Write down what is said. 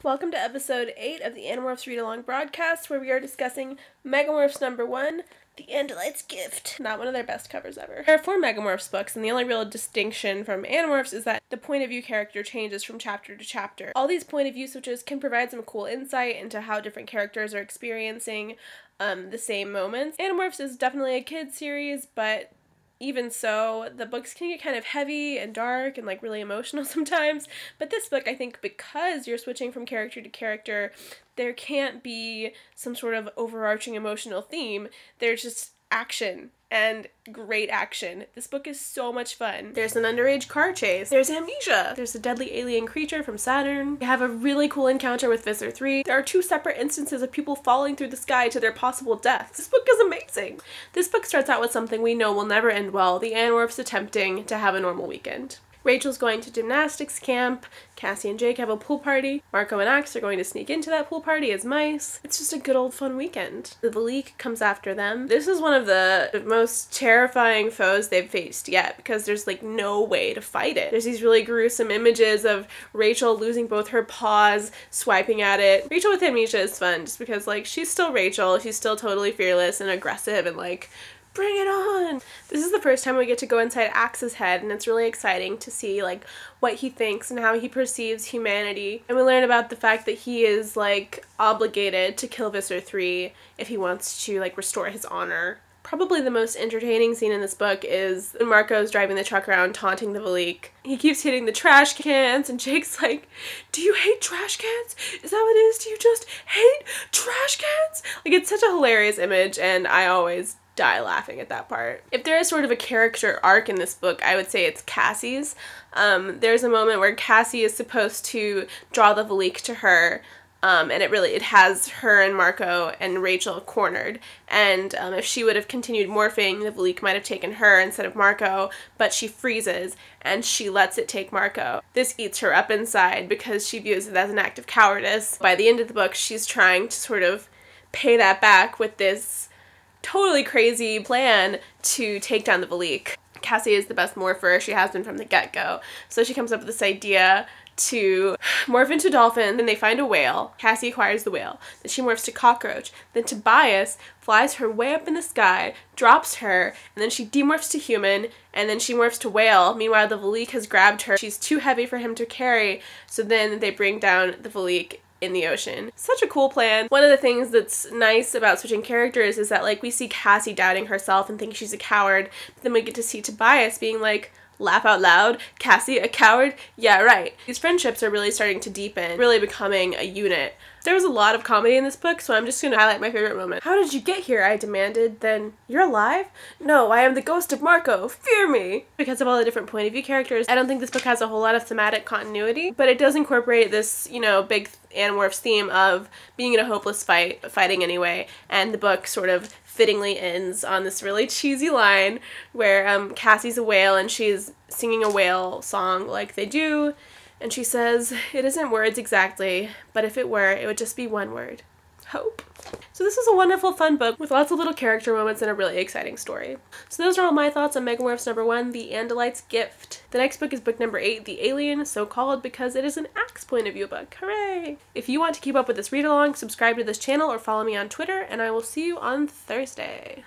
Welcome to episode 8 of the Animorphs Read-Along broadcast, where we are discussing Megamorphs number 1, The Andalite's Gift. Not one of their best covers ever. There are 4 Megamorphs books, and the only real distinction from Animorphs is that the point of view character changes from chapter to chapter. All these point of view switches can provide some cool insight into how different characters are experiencing the same moments. Animorphs is definitely a kid's series, but even so, the books can get kind of heavy and dark and like really emotional sometimes. But this book, I think, because you're switching from character to character, there can't be some sort of overarching emotional theme. There's just action and great action. This book is so much fun. There's an underage car chase. There's amnesia. There's a deadly alien creature from Saturn. We have a really cool encounter with Visser 3. There are 2 separate instances of people falling through the sky to their possible deaths. This book is amazing. This book starts out with something we know will never end well, the Animorphs attempting to have a normal weekend. Rachel's going to gymnastics camp, Cassie and Jake have a pool party, Marco and Ax are going to sneak into that pool party as mice. It's just a good old fun weekend. The Valik comes after them. This is one of the most terrifying foes they've faced yet, because there's like no way to fight it. There's these really gruesome images of Rachel losing both her paws, swiping at it. Rachel with amnesia is fun just because like she's still Rachel, she's still totally fearless and aggressive and like, bring it on! This is the first time we get to go inside Ax's head, and it's really exciting to see like what he thinks and how he perceives humanity. And we learn about the fact that he is like obligated to kill Visser 3 if he wants to like restore his honor. Probably the most entertaining scene in this book is when Marco's driving the truck around taunting the Valik. He keeps hitting the trash cans and Jake's like, do you hate trash cans? Is that what it is? Do you just hate trash cans? Like, it's such a hilarious image, and I always die laughing at that part. If there is sort of a character arc in this book, I would say it's Cassie's. There's a moment where Cassie is supposed to draw the Valik to her, and it has her and Marco and Rachel cornered, and if she would have continued morphing, the Valik might have taken her instead of Marco, but she freezes and she lets it take Marco. This eats her up inside because she views it as an act of cowardice. By the end of the book, she's trying to sort of pay that back with this totally crazy plan to take down the Valik. Cassie is the best morpher, she has been from the get-go, so she comes up with this idea to morph into dolphin. Then they find a whale. Cassie acquires the whale. Then she morphs to cockroach. Then Tobias flies her way up in the sky, drops her, and then she demorphs to human, and then she morphs to whale. Meanwhile, the Valik has grabbed her. She's too heavy for him to carry, so then they bring down the Valik in the ocean. Such a cool plan. One of the things that's nice about switching characters is that like we see Cassie doubting herself and thinking she's a coward, but then we get to see Tobias being like, laugh out loud, Cassie, a coward? Yeah, right. These friendships are really starting to deepen, really becoming a unit. There was a lot of comedy in this book, so I'm just going to highlight my favorite moment. How did you get here? I demanded. Then, you're alive? No, I am the ghost of Marco. Fear me! Because of all the different point of view characters, I don't think this book has a whole lot of thematic continuity, but it does incorporate this, you know, big Animorphs theme of being in a hopeless fight, but fighting anyway, and the book sort of fittingly ends on this really cheesy line where Cassie's a whale and she's singing a whale song like they do, and she says, it isn't words exactly, but if it were, it would just be one word. Hope. So this is a wonderful, fun book with lots of little character moments and a really exciting story. So those are all my thoughts on Megamorphs number 1, The Andalite's Gift. The next book is book number 8, The Alien, so called because it is an Ax point of view book. Hooray! If you want to keep up with this read-along, subscribe to this channel or follow me on Twitter, and I will see you on Thursday.